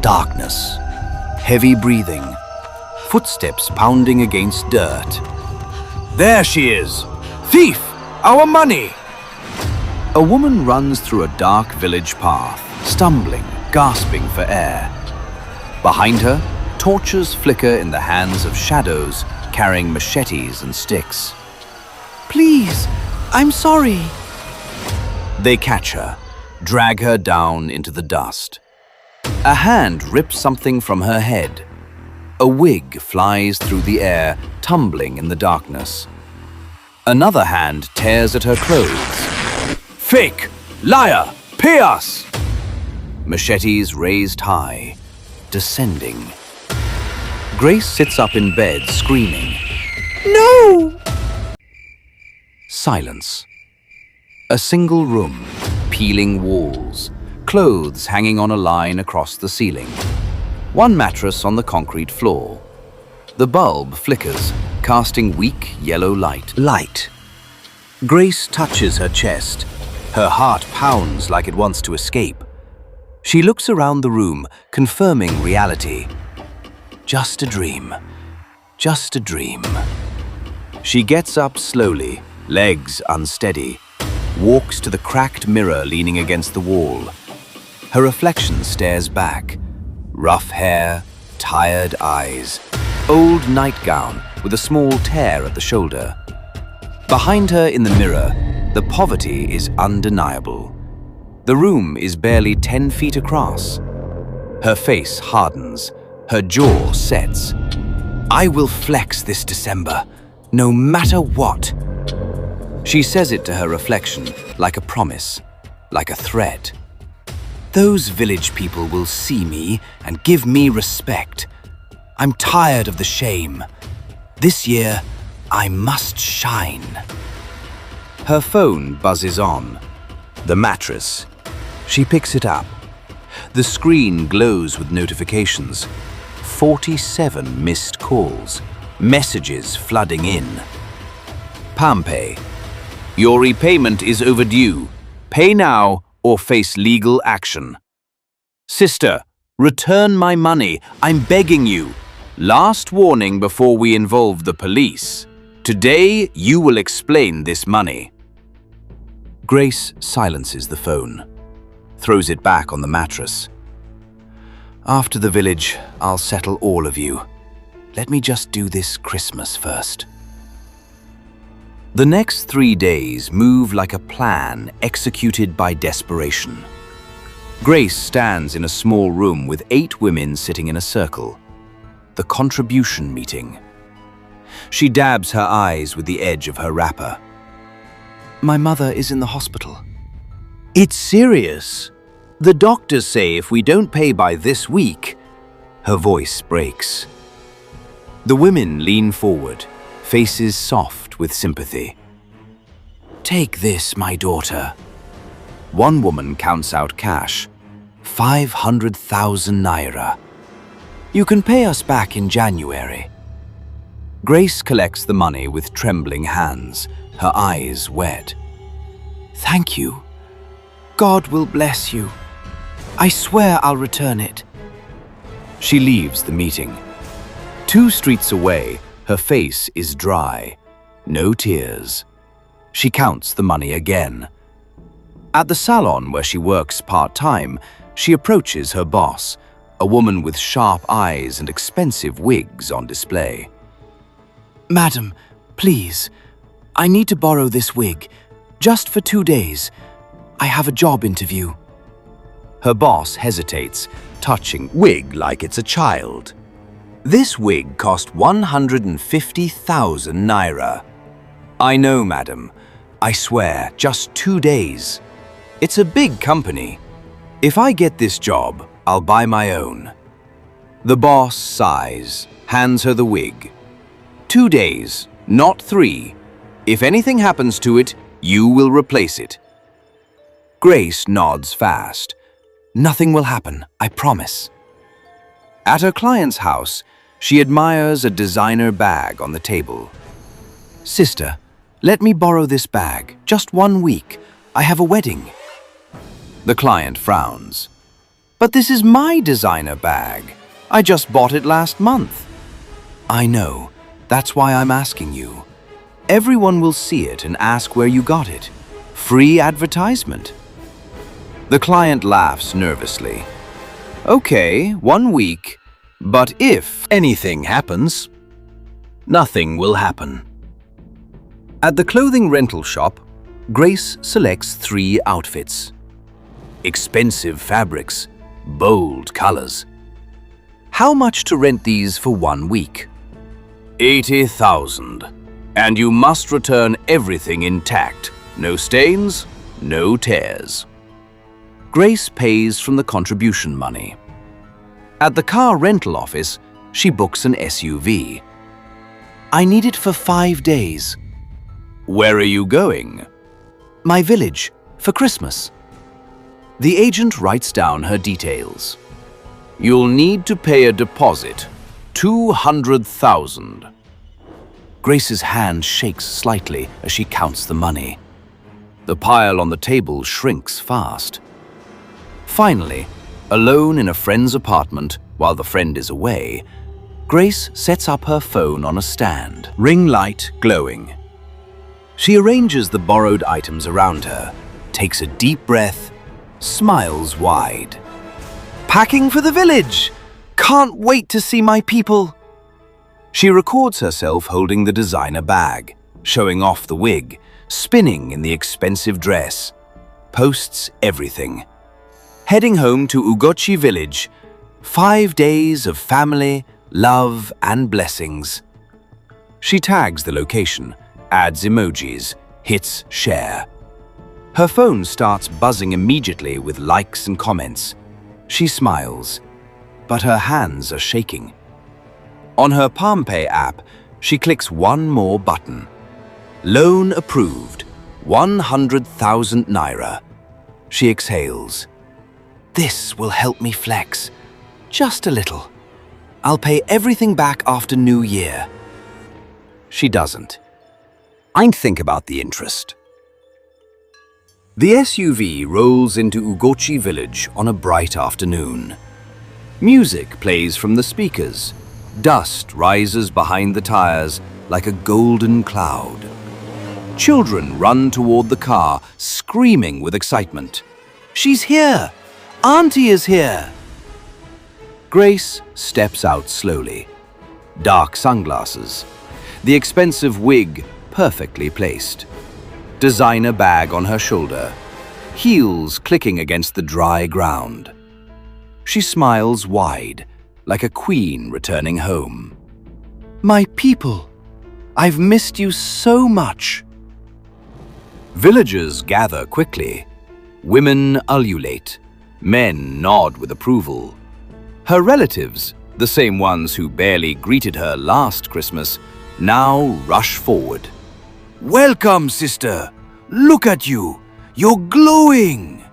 Darkness, heavy breathing, footsteps pounding against dirt. There she is! Thief! Our money! A woman runs through a dark village path, stumbling, gasping for air. Behind her, torches flicker in the hands of shadows carrying machetes and sticks. Please, I'm sorry. They catch her, drag her down into the dust. A hand rips something from her head. A wig flies through the air, tumbling in the darkness. Another hand tears at her clothes. Fake! Liar! Pay us! Machetes raised high, descending. Grace sits up in bed, screaming. No! Silence. A single room, peeling walls, clothes hanging on a line across the ceiling. One mattress on the concrete floor. The bulb flickers, casting weak yellow light. Grace touches her chest. Her heart pounds like it wants to escape. She looks around the room, confirming reality. Just a dream. Just a dream. She gets up slowly, legs unsteady, walks to the cracked mirror leaning against the wall. Her reflection stares back. Rough hair, tired eyes, old nightgown with a small tear at the shoulder. Behind her in the mirror, the poverty is undeniable. The room is barely 10 feet across. Her face hardens, her jaw sets. I will flex this December, no matter what. She says it to her reflection like a promise, like a threat. Those village people will see me and give me respect. I'm tired of the shame. This year, I must shine. Her phone buzzes on. The mattress. She picks it up. The screen glows with notifications. 47 missed calls. Messages flooding in. Pampay. Your repayment is overdue. Pay now or face legal action. Sister, return my money. I'm begging you. Last warning before we involve the police. Today, you will explain this money. Grace silences the phone, throws it back on the mattress. After the village, I'll settle all of you. Let me just do this Christmas first. The next 3 days move like a plan executed by desperation. Grace stands in a small room with 8 women sitting in a circle. The contribution meeting. She dabs her eyes with the edge of her wrapper. My mother is in the hospital. It's serious. The doctors say if we don't pay by this week. Her voice breaks. The women lean forward, faces soft with sympathy. Take this, my daughter. One woman counts out cash. 500,000 naira. You can pay us back in January. Grace collects the money with trembling hands, her eyes wet. Thank you. God will bless you. I swear I'll return it. She leaves the meeting. 2 streets away, her face is dry. No tears. She counts the money again. At the salon where she works part-time, she approaches her boss, a woman with sharp eyes and expensive wigs on display. Madam, please, I need to borrow this wig, just for 2 days. I have a job interview. Her boss hesitates, touching wig like it's a child. This wig cost 150,000 naira. I know, madam. I swear, just 2 days. It's a big company. If I get this job, I'll buy my own. The boss sighs, hands her the wig. 2 days, not 3. If anything happens to it, you will replace it. Grace nods fast. Nothing will happen, I promise. At her client's house, she admires a designer bag on the table. Sister, let me borrow this bag, just 1 week. I have a wedding. The client frowns. But this is my designer bag. I just bought it last month. I know. That's why I'm asking you. Everyone will see it and ask where you got it. Free advertisement. The client laughs nervously. Okay, 1 week. But if anything happens, nothing will happen. At the clothing rental shop, Grace selects 3 outfits. Expensive fabrics, bold colors. How much to rent these for 1 week? 80,000. And you must return everything intact. No stains, no tears. Grace pays from the contribution money. At the car rental office, she books an SUV. I need it for 5 days. Where are you going? My village, for Christmas. The agent writes down her details. You'll need to pay a deposit, 200,000. Grace's hand shakes slightly as she counts the money. The pile on the table shrinks fast. Finally, alone in a friend's apartment while the friend is away, Grace sets up her phone on a stand, ring light glowing. She arranges the borrowed items around her, takes a deep breath, smiles wide. Packing for the village! Can't wait to see my people! She records herself holding the designer bag, showing off the wig, spinning in the expensive dress, posts everything. Heading home to Ugochi village, 5 days of family, love, and blessings. She tags the location, adds emojis, hits share. Her phone starts buzzing immediately with likes and comments. She smiles, but her hands are shaking. On her PalmPay app, she clicks one more button. Loan approved, 100,000 naira. She exhales. This will help me flex. Just a little. I'll pay everything back after New Year. She doesn't. I'd think about the interest. The SUV rolls into Ugochi village on a bright afternoon. Music plays from the speakers. Dust rises behind the tires like a golden cloud. Children run toward the car, screaming with excitement. She's here! Auntie is here! Grace steps out slowly. Dark sunglasses. The expensive wig perfectly placed. Designer bag on her shoulder. Heels clicking against the dry ground. She smiles wide, like a queen returning home. My people, I've missed you so much. Villagers gather quickly. Women ululate. Men nod with approval. Her relatives, the same ones who barely greeted her last Christmas, now rush forward. Welcome, sister! Look at you! You're glowing!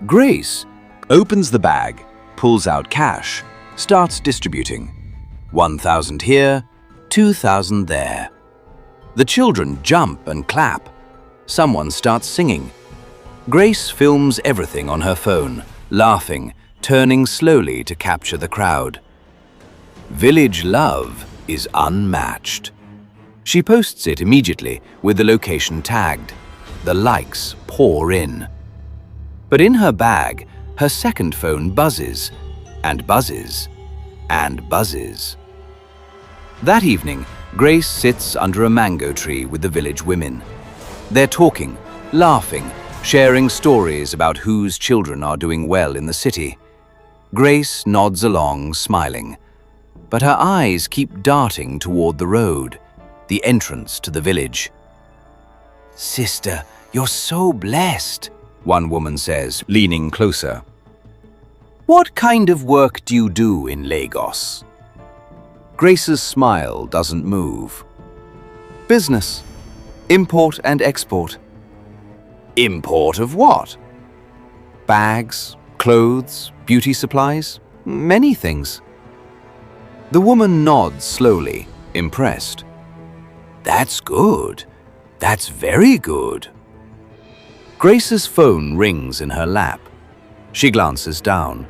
Grace opens the bag, pulls out cash, starts distributing. 1,000 here, 2,000 there. The children jump and clap. Someone starts singing. Grace films everything on her phone, laughing, turning slowly to capture the crowd. Village love is unmatched. She posts it immediately with the location tagged. The likes pour in. But in her bag, her second phone buzzes, and buzzes, and buzzes. That evening, Grace sits under a mango tree with the village women. They're talking, laughing, sharing stories about whose children are doing well in the city. Grace nods along, smiling, but her eyes keep darting toward the road, the entrance to the village. Sister, you're so blessed, one woman says, leaning closer. What kind of work do you do in Lagos? Grace's smile doesn't move. Business. Import and export. Import of what? Bags, clothes, beauty supplies, many things. The woman nods slowly, impressed. That's good. That's very good. Grace's phone rings in her lap. She glances down.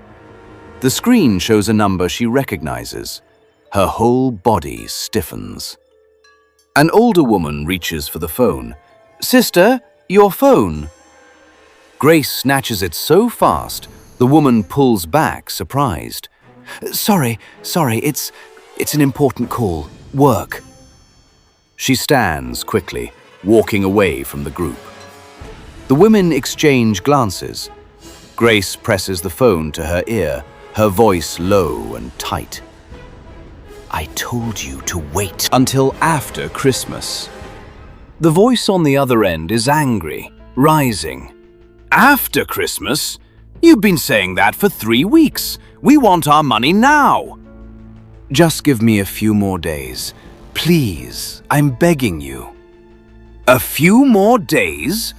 The screen shows a number she recognizes. Her whole body stiffens. An older woman reaches for the phone. "Sister, your phone." Grace snatches it so fast, the woman pulls back, surprised. Sorry, it's an important call. Work." She stands quickly, walking away from the group. The women exchange glances. Grace presses the phone to her ear, her voice low and tight. "I told you to wait until after Christmas." The voice on the other end is angry, rising. "After Christmas? You've been saying that for 3 weeks. We want our money now." "Just give me a few more days. Please, I'm begging you." "A few more days?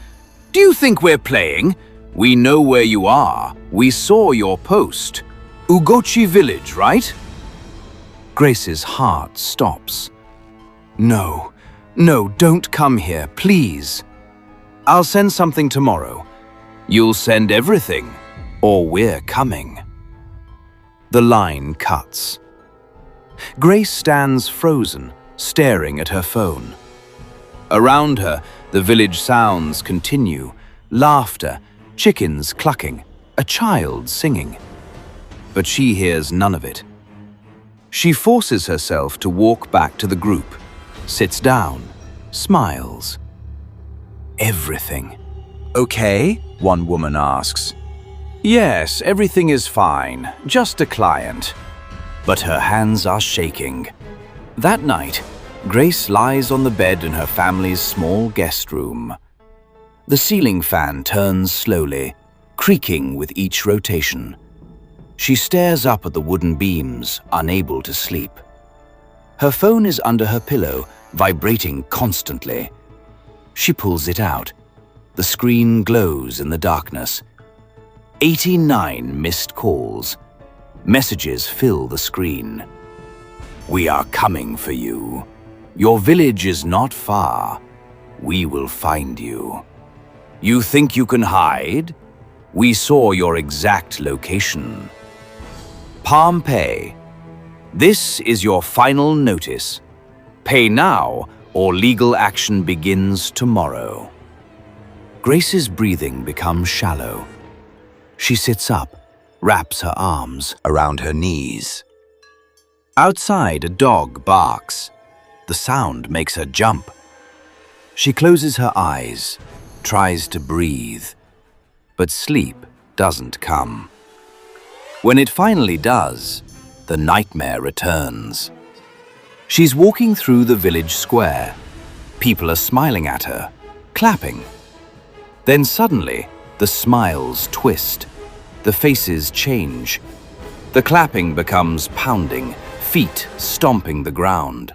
Do you think we're playing? We know where you are. We saw your post. Ugochi village, right?" Grace's heart stops. No, don't come here, please. "I'll send something tomorrow." "You'll send everything, or we're coming." The line cuts. Grace stands frozen, staring at her phone. Around her, the village sounds continue. Laughter, chickens clucking, a child singing. But she hears none of it. She forces herself to walk back to the group, sits down, smiles. "Everything okay?" one woman asks. "Yes, everything is fine, just a client." But her hands are shaking. That night, Grace lies on the bed in her family's small guest room. The ceiling fan turns slowly, creaking with each rotation. She stares up at the wooden beams, unable to sleep. Her phone is under her pillow, vibrating constantly. She pulls it out. The screen glows in the darkness. 89 missed calls. Messages fill the screen. "We are coming for you. Your village is not far. We will find you. You think you can hide? We saw your exact location. Pompeii. This is your final notice. Pay now or legal action begins tomorrow." Grace's breathing becomes shallow. She sits up, wraps her arms around her knees. Outside, a dog barks. The sound makes her jump. She closes her eyes, tries to breathe, but sleep doesn't come. When it finally does, the nightmare returns. She's walking through the village square. People are smiling at her, clapping. Then suddenly, the smiles twist. The faces change. The clapping becomes pounding, feet stomping the ground.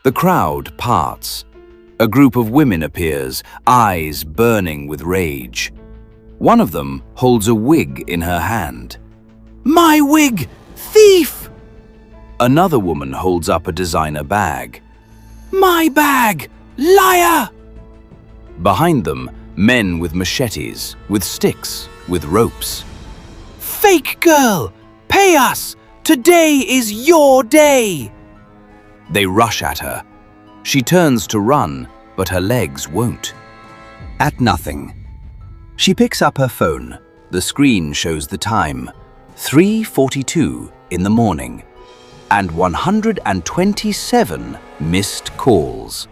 The crowd parts. A group of women appears, eyes burning with rage. One of them holds a wig in her hand. "My wig! Thief!" Another woman holds up a designer bag. "My bag! Liar!" Behind them, men with machetes, with sticks, with ropes. "Fake girl! Pay us! Today is your day!" They rush at her. She turns to run, but her legs won't. At nothing. She picks up her phone. The screen shows the time. 3:42 in the morning. And 127 missed calls.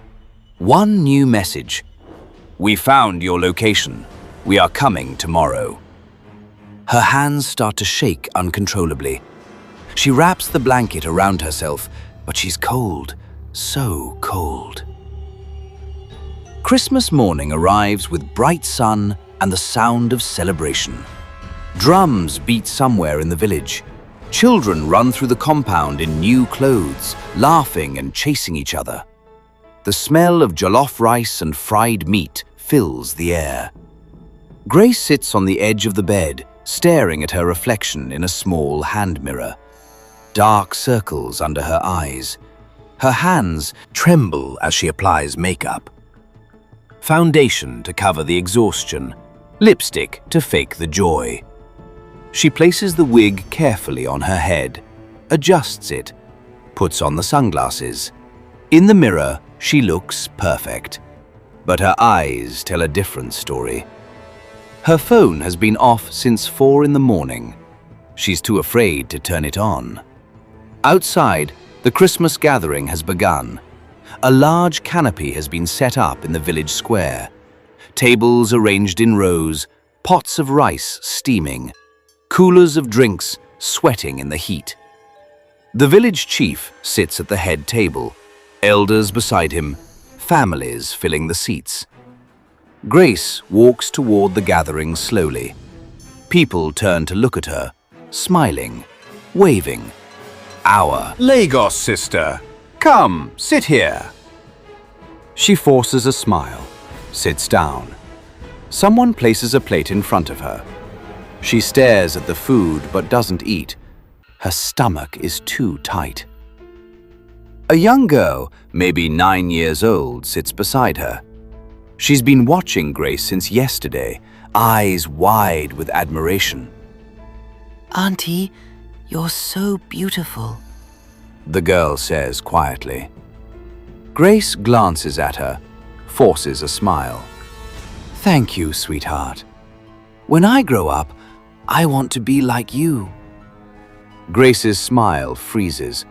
One new message. "We found your location. We are coming tomorrow." Her hands start to shake uncontrollably. She wraps the blanket around herself, but she's cold, so cold. Christmas morning arrives with bright sun and the sound of celebration. Drums beat somewhere in the village. Children run through the compound in new clothes, laughing and chasing each other. The smell of jollof rice and fried meat fills the air. Grace sits on the edge of the bed, staring at her reflection in a small hand mirror. Dark circles under her eyes. Her hands tremble as she applies makeup. Foundation to cover the exhaustion. Lipstick to fake the joy. She places the wig carefully on her head, adjusts it, puts on the sunglasses. In the mirror, she looks perfect, but her eyes tell a different story. Her phone has been off since 4 in the morning. She's too afraid to turn it on. Outside, the Christmas gathering has begun. A large canopy has been set up in the village square. Tables arranged in rows, pots of rice steaming, coolers of drinks sweating in the heat. The village chief sits at the head table, elders beside him, families filling the seats. Grace walks toward the gathering slowly. People turn to look at her, smiling, waving. Our Lagos sister, come, sit here. She forces a smile, sits down. Someone places a plate in front of her. She stares at the food but doesn't eat. Her stomach is too tight. A young girl, maybe 9 years old, sits beside her. She's been watching Grace since yesterday, eyes wide with admiration. Auntie, you're so beautiful. The girl says quietly. Grace glances at her, forces a smile. Thank you, sweetheart. When I grow up, I want to be like you. Grace's smile freezes.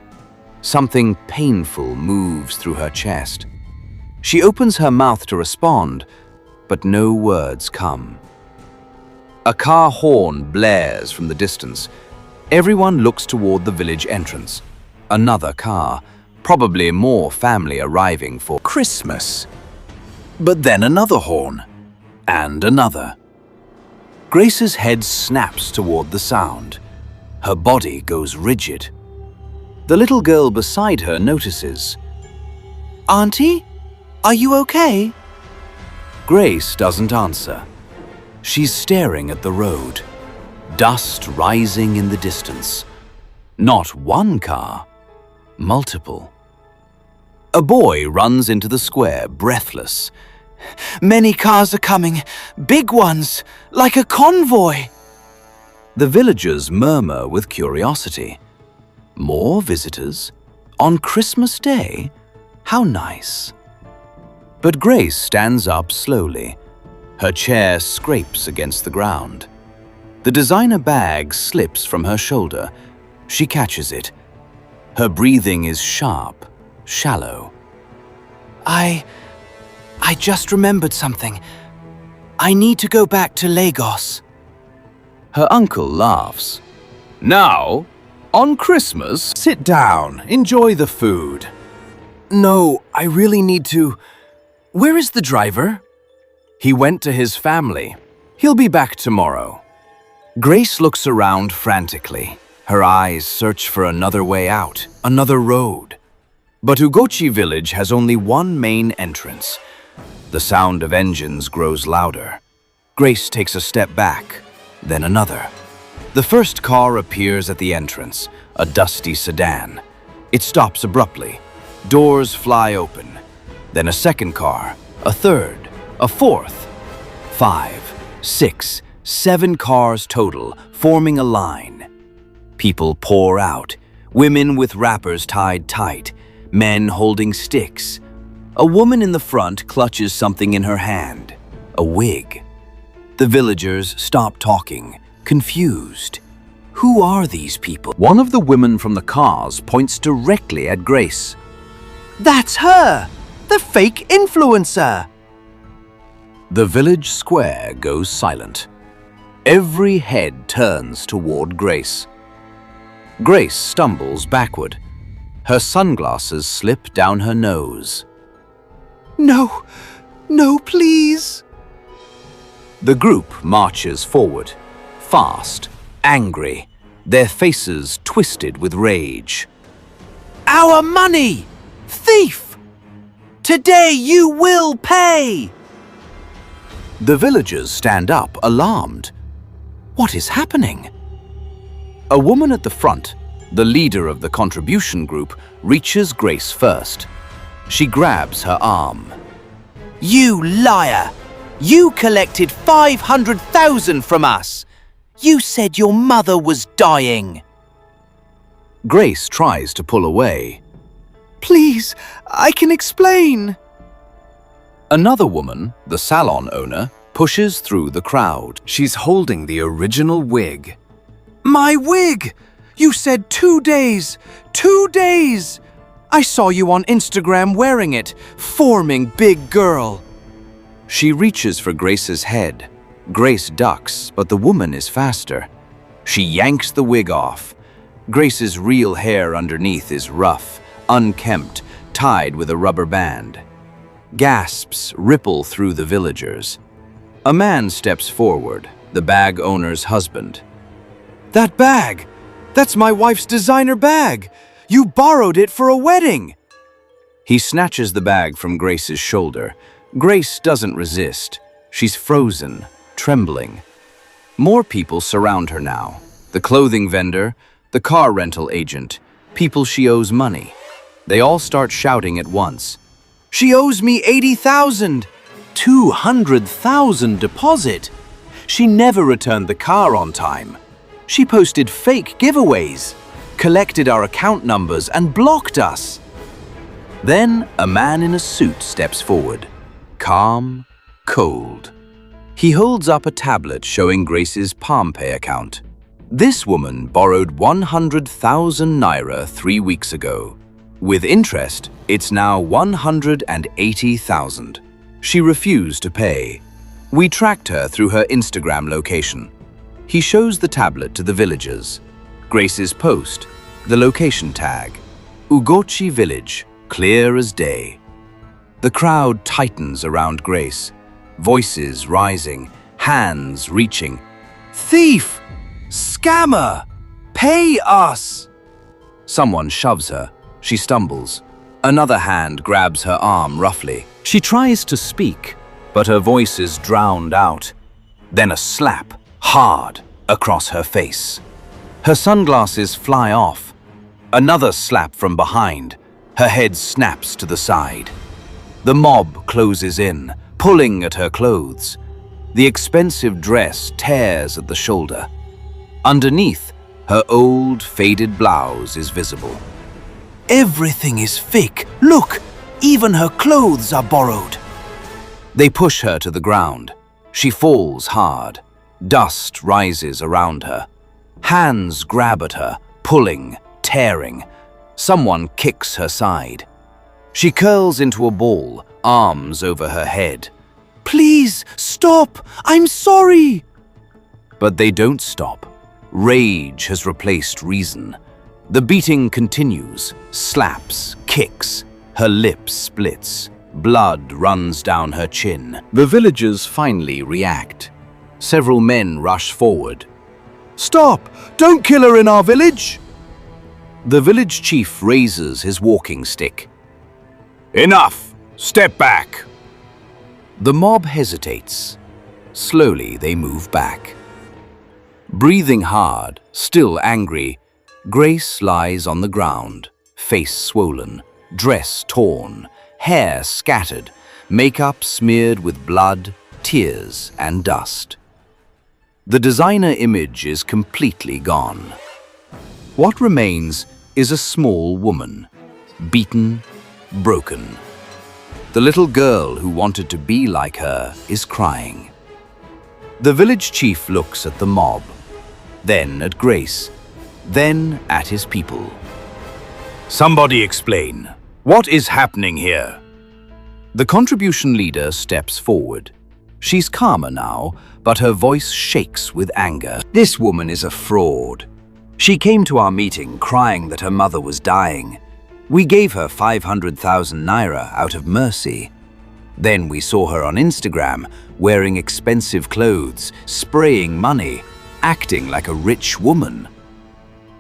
Something painful moves through her chest. She opens her mouth to respond, but no words come. A car horn blares from the distance. Everyone looks toward the village entrance. Another car, probably more family arriving for Christmas. But then another horn, and another. Grace's head snaps toward the sound. Her body goes rigid. The little girl beside her notices. Auntie, are you okay? Grace doesn't answer. She's staring at the road. Dust rising in the distance. Not one car, multiple. A boy runs into the square, breathless. Many cars are coming, big ones, like a convoy. The villagers murmur with curiosity. More visitors? On Christmas Day? How nice. But Grace stands up slowly. Her chair scrapes against the ground. The designer bag slips from her shoulder. She catches it. Her breathing is sharp, shallow. I just remembered something. I need to go back to Lagos. Her uncle laughs. Now, on Christmas, sit down, enjoy the food. No, I really need to. Where is the driver? He went to his family. He'll be back tomorrow. Grace looks around frantically. Her eyes search for another way out, another road. But Ugochi village has only one main entrance. The sound of engines grows louder. Grace takes a step back, then another. The first car appears at the entrance, a dusty sedan. It stops abruptly. Doors fly open. Then a second car, a third, a fourth. 5, 6, 7 cars total, forming a line. People pour out, women with wrappers tied tight, men holding sticks. A woman in the front clutches something in her hand, a wig. The villagers stop talking, confused. Who are these people? One of the women from the cars points directly at Grace. That's her! The fake influencer! The village square goes silent. Every head turns toward Grace. Grace stumbles backward. Her sunglasses slip down her nose. No, no, please. The group marches forward, fast, angry, their faces twisted with rage. Our money! Thief! Today you will pay! The villagers stand up, alarmed. What is happening? A woman at the front, the leader of the contribution group, reaches Grace first. She grabs her arm. You liar! You collected 500,000 from us! You said your mother was dying. Grace tries to pull away. Please, I can explain. Another woman, the salon owner, pushes through the crowd. She's holding the original wig. My wig! You said 2 days! 2 days! I saw you on Instagram wearing it, forming big girl. She reaches for Grace's head. Grace ducks, but the woman is faster. She yanks the wig off. Grace's real hair underneath is rough, unkempt, tied with a rubber band. Gasps ripple through the villagers. A man steps forward, the bag owner's husband. That bag! That's my wife's designer bag! You borrowed it for a wedding! He snatches the bag from Grace's shoulder. Grace doesn't resist. She's frozen, trembling. More people surround her now. The clothing vendor, the car rental agent, people she owes money. They all start shouting at once. She owes me 80,000! 200,000 deposit! She never returned the car on time. She posted fake giveaways, collected our account numbers and blocked us. Then a man in a suit steps forward, calm, cold. He holds up a tablet showing Grace's PalmPay account. This woman borrowed 100,000 naira 3 weeks ago. With interest, it's now 180,000. She refused to pay. We tracked her through her Instagram location. He shows the tablet to the villagers. Grace's post, the location tag, Ugochi village, clear as day. The crowd tightens around Grace, voices rising, hands reaching. Thief! Scammer! Pay us! Someone shoves her. She stumbles. Another hand grabs her arm roughly. She tries to speak, but her voice is drowned out. Then a slap, hard, across her face. Her sunglasses fly off. Another slap from behind. Her head snaps to the side. The mob closes in, pulling at her clothes. The expensive dress tears at the shoulder. Underneath, her old, faded blouse is visible. Everything is fake. Look, even her clothes are borrowed. They push her to the ground. She falls hard. Dust rises around her. Hands grab at her, pulling, tearing. Someone kicks her side. She curls into a ball, arms over her head. Please, stop! I'm sorry! But they don't stop. Rage has replaced reason. The beating continues, slaps, kicks. Her lip splits. Blood runs down her chin. The villagers finally react. Several men rush forward. Stop! Don't kill her in our village! The village chief raises his walking stick. Enough! Step back! The mob hesitates. Slowly they move back. Breathing hard, still angry, Grace lies on the ground, face swollen, dress torn, hair scattered, makeup smeared with blood, tears, and dust. The designer image is completely gone. What remains is a small woman, beaten, broken. The little girl who wanted to be like her is crying. The village chief looks at the mob, then at Grace, then at his people. Somebody explain. What is happening here? The contribution leader steps forward. She's calmer now, but her voice shakes with anger. This woman is a fraud. She came to our meeting crying that her mother was dying. We gave her 500,000 naira out of mercy. Then we saw her on Instagram wearing expensive clothes, spraying money, acting like a rich woman.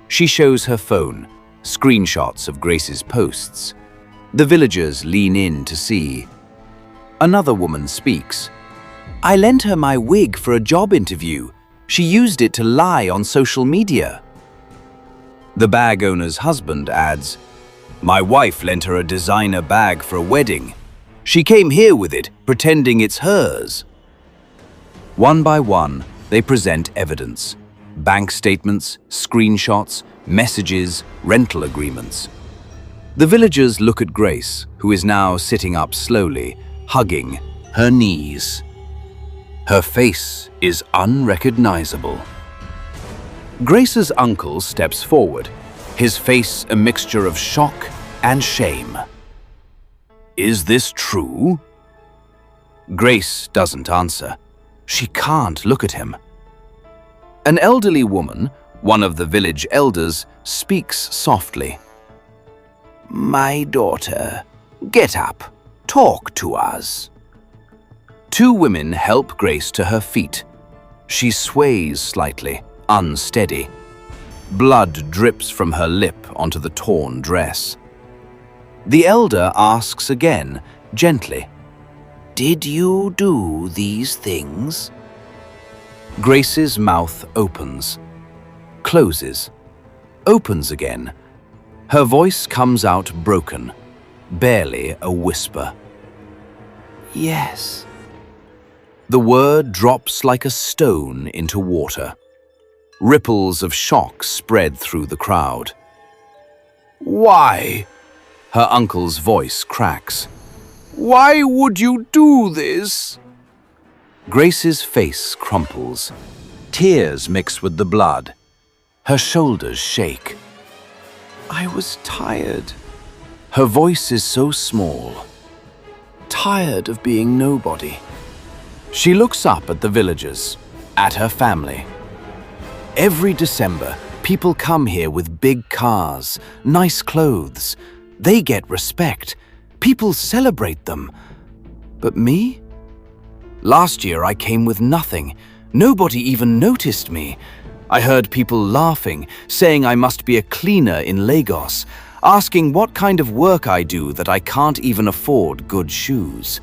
She shows her phone, screenshots of Grace's posts. The villagers lean in to see. Another woman speaks. I lent her my wig for a job interview. She used it to lie on social media. The bag owner's husband adds, my wife lent her a designer bag for a wedding. She came here with it, pretending it's hers. One by one, they present evidence. Bank statements, screenshots, messages, rental agreements. The villagers look at Grace, who is now sitting up slowly, hugging her knees. Her face is unrecognizable. Grace's uncle steps forward, his face a mixture of shock and shame. Is this true? Grace doesn't answer. She can't look at him. An elderly woman, one of the village elders, speaks softly. My daughter, get up, talk to us. Two women help Grace to her feet. She sways slightly, unsteady. Blood drips from her lip onto the torn dress. The elder asks again, gently, Did you do these things? Grace's mouth opens, closes, opens again. Her voice comes out broken, barely a whisper. Yes. The word drops like a stone into water. Ripples of shock spread through the crowd. Why? Her uncle's voice cracks. Why would you do this? Grace's face crumples. Tears mix with the blood. Her shoulders shake. I was tired. Her voice is so small. Tired of being nobody. She looks up at the villagers, at her family. Every December, people come here with big cars, nice clothes. They get respect. People celebrate them. But me? Last year I came with nothing. Nobody even noticed me. I heard people laughing, saying I must be a cleaner in Lagos, asking what kind of work I do that I can't even afford good shoes.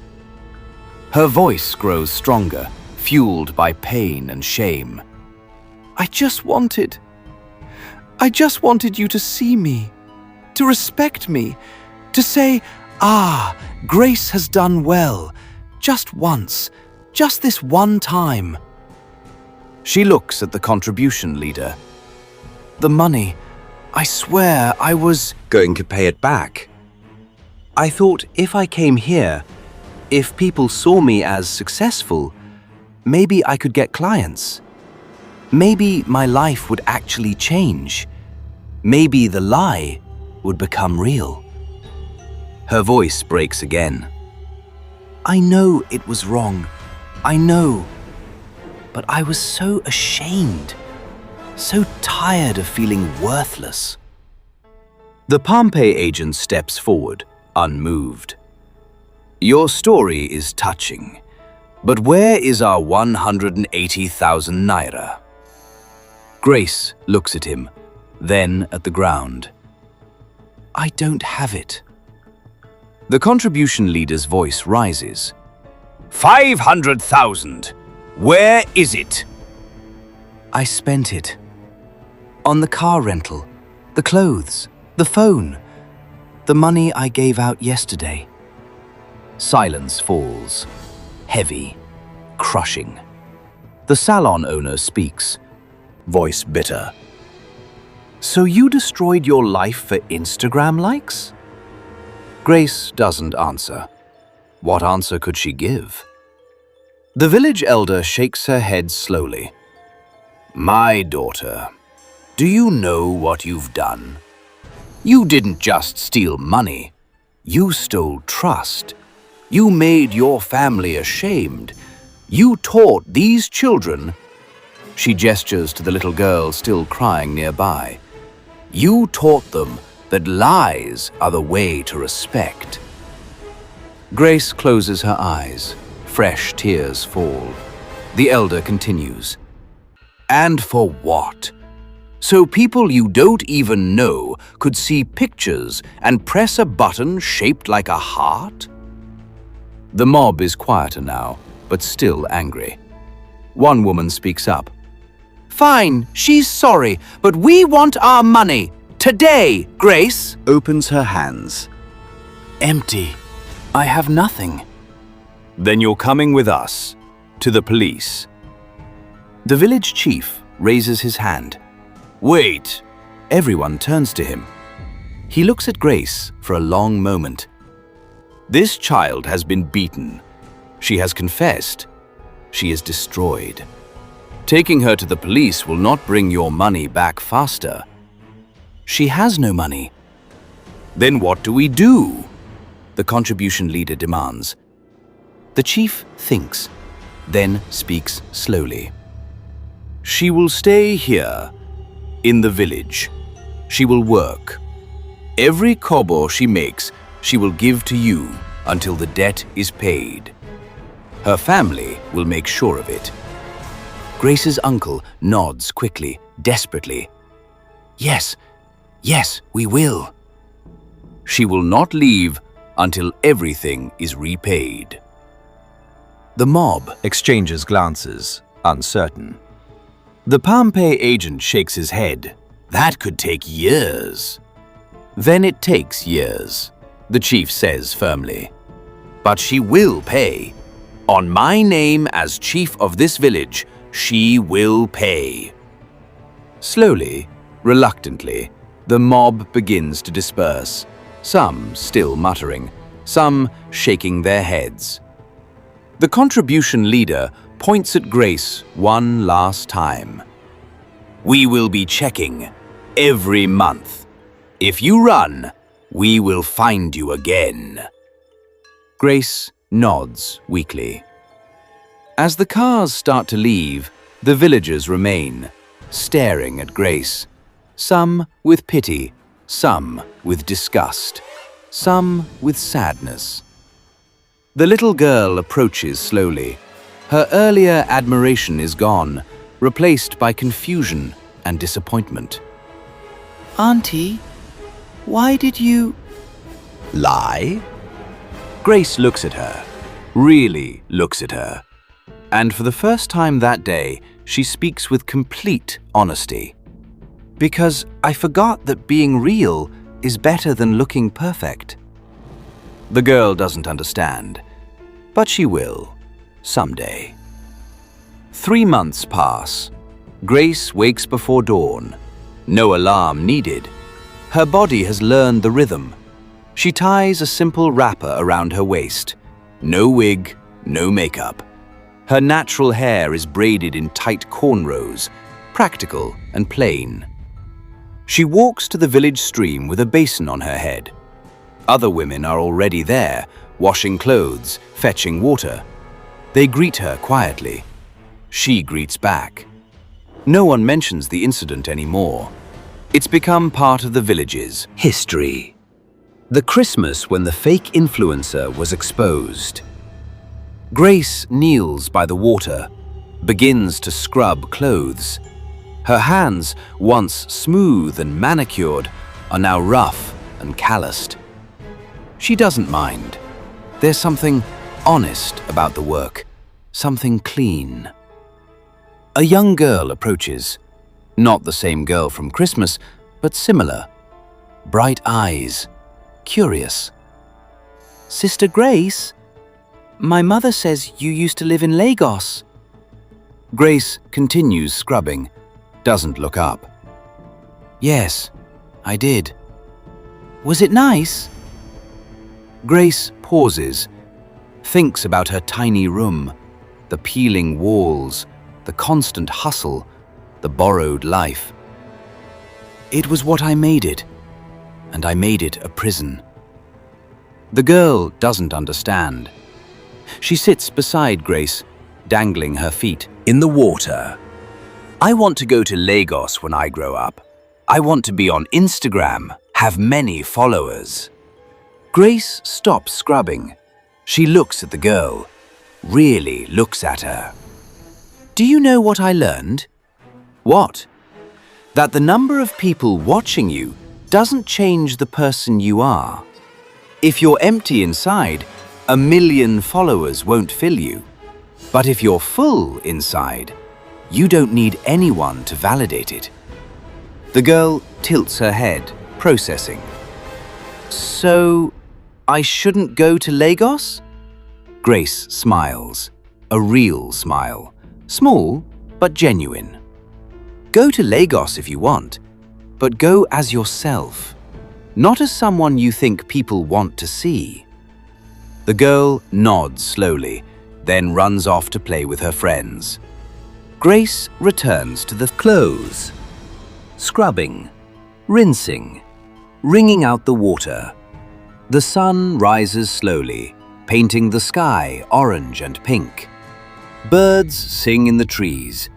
Her voice grows stronger, fueled by pain and shame. I just wanted you to see me, to respect me, to say, Grace has done well, just once, just this one time. She looks at the contribution leader. The money, I swear I was going to pay it back. I thought if I came here, if people saw me as successful, maybe I could get clients. Maybe my life would actually change. Maybe the lie would become real. Her voice breaks again. I know it was wrong. I know. But I was so ashamed, so tired of feeling worthless. The Pompey agent steps forward, unmoved. Your story is touching, but where is our 180,000 naira? Grace looks at him, then at the ground. I don't have it. The contribution leader's voice rises. 500,000! Where is it? I spent it. On the car rental, the clothes, the phone, the money I gave out yesterday. Silence falls, heavy, crushing. The salon owner speaks, voice bitter. So you destroyed your life for Instagram likes? Grace doesn't answer. What answer could she give? The village elder shakes her head slowly. My daughter, do you know what you've done? You didn't just steal money. You stole trust. You made your family ashamed. You taught these children. She gestures to the little girl still crying nearby. You taught them that lies are the way to respect. Grace closes her eyes. Fresh tears fall. The elder continues. And for what? So people you don't even know could see pictures and press a button shaped like a heart? The mob is quieter now, but still angry. One woman speaks up. Fine, she's sorry, but we want our money. Today, Grace. Opens her hands. Empty. I have nothing. Then you're coming with us, to the police. The village chief, raises his hand. Wait! Everyone turns to him. He looks at Grace for a long moment. This child has been beaten. She has confessed. She is destroyed. Taking her to the police will not bring your money back faster. She has no money. Then what do we do? The contribution leader demands. The chief thinks, then speaks slowly. She will stay here, in the village. She will work. Every kobo she makes, she will give to you until the debt is paid. Her family will make sure of it. Grace's uncle nods quickly, desperately. Yes, yes, we will. She will not leave until everything is repaid. The mob exchanges glances, uncertain. The Pompey agent shakes his head. That could take years. Then it takes years, the chief says firmly. But she will pay. On my name as chief of this village, she will pay. Slowly, reluctantly, the mob begins to disperse, some still muttering, some shaking their heads. The contribution leader points at Grace one last time. We will be checking every month. If you run, we will find you again. Grace nods weakly. As the cars start to leave, the villagers remain, staring at Grace, some with pity, some with disgust, some with sadness. The little girl approaches slowly. Her earlier admiration is gone, replaced by confusion and disappointment. Auntie, why did you lie? Grace looks at her, really looks at her. And for the first time that day, she speaks with complete honesty. Because I forgot that being real is better than looking perfect. The girl doesn't understand, but she will, someday. 3 months pass. Grace wakes before dawn. No alarm needed. Her body has learned the rhythm. She ties a simple wrapper around her waist. No wig, no makeup. Her natural hair is braided in tight cornrows, practical and plain. She walks to the village stream with a basin on her head. Other women are already there, washing clothes, fetching water. They greet her quietly. She greets back. No one mentions the incident anymore. It's become part of the village's history. The Christmas when the fake influencer was exposed. Grace kneels by the water, begins to scrub clothes. Her hands, once smooth and manicured, are now rough and calloused. She doesn't mind. There's something honest about the work, something clean. A young girl approaches. Not the same girl from Christmas, but similar. Bright eyes, curious. Sister Grace, my mother says you used to live in Lagos. Grace continues scrubbing, doesn't look up. Yes, I did. Was it nice? Grace pauses, thinks about her tiny room, the peeling walls, the constant hustle, the borrowed life. It was what I made it, and I made it a prison. The girl doesn't understand. She sits beside Grace, dangling her feet in the water. I want to go to Lagos when I grow up. I want to be on Instagram, have many followers. Grace stops scrubbing. She looks at the girl, really looks at her. Do you know what I learned? What? That the number of people watching you doesn't change the person you are. If you're empty inside, 1 million followers won't fill you. But if you're full inside, you don't need anyone to validate it. The girl tilts her head, processing. So, I shouldn't go to Lagos? Grace smiles, a real smile, small but genuine. Go to Lagos if you want, but go as yourself, not as someone you think people want to see." The girl nods slowly, then runs off to play with her friends. Grace returns to the clothes, scrubbing, rinsing, wringing out the water. The sun rises slowly, painting the sky orange and pink. Birds sing in the trees.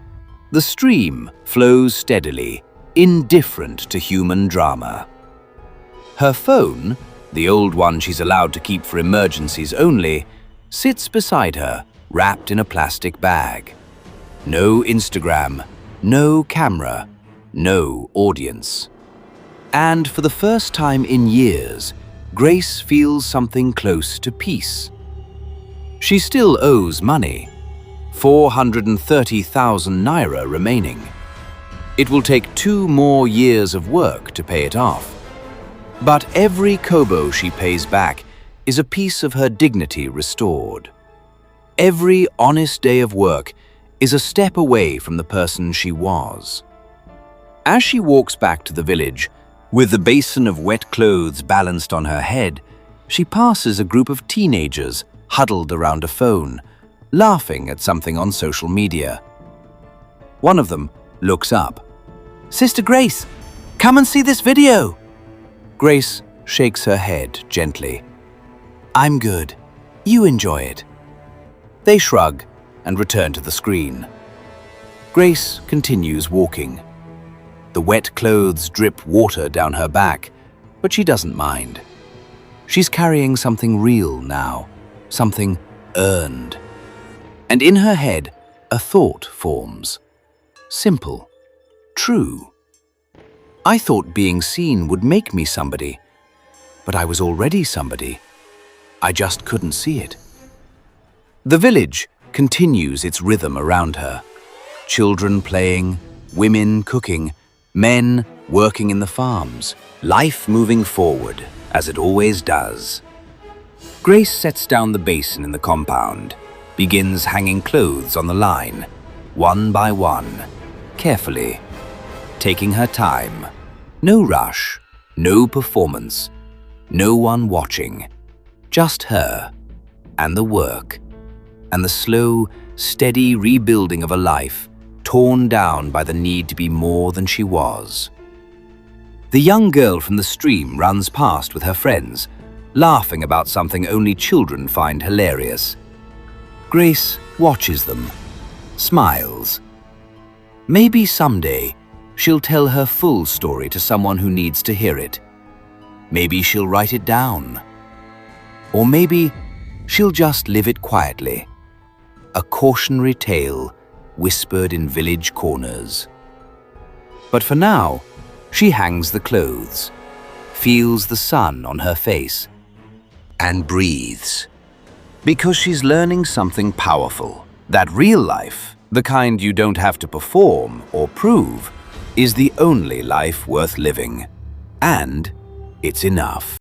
The stream flows steadily, indifferent to human drama. Her phone, the old one she's allowed to keep for emergencies only, sits beside her, wrapped in a plastic bag. No Instagram, no camera, no audience. And for the first time in years, Grace feels something close to peace. She still owes money, 430,000 naira remaining. It will take 2 more years of work to pay it off. But every kobo she pays back is a piece of her dignity restored. Every honest day of work is a step away from the person she was. As she walks back to the village, with the basin of wet clothes balanced on her head, she passes a group of teenagers huddled around a phone, laughing at something on social media. One of them looks up. "Sister Grace, come and see this video!" Grace shakes her head gently. "I'm good. You enjoy it." They shrug and return to the screen. Grace continues walking. The wet clothes drip water down her back, but she doesn't mind. She's carrying something real now, something earned. And in her head, a thought forms. Simple. True. I thought being seen would make me somebody, but I was already somebody. I just couldn't see it. The village continues its rhythm around her. Children playing, women cooking, men working in the farms, life moving forward, as it always does. Grace sets down the basin in the compound, begins hanging clothes on the line, one by one, carefully, taking her time. No rush, no performance, no one watching. Just her, and the work, and the slow, steady rebuilding of a life torn down by the need to be more than she was. The young girl from the stream runs past with her friends, laughing about something only children find hilarious. Grace watches them, smiles. Maybe someday she'll tell her full story to someone who needs to hear it. Maybe she'll write it down. Or maybe she'll just live it quietly. A cautionary tale whispered in village corners. But for now, she hangs the clothes, feels the sun on her face, and breathes. Because she's learning something powerful, that real life, the kind you don't have to perform or prove, is the only life worth living. And it's enough.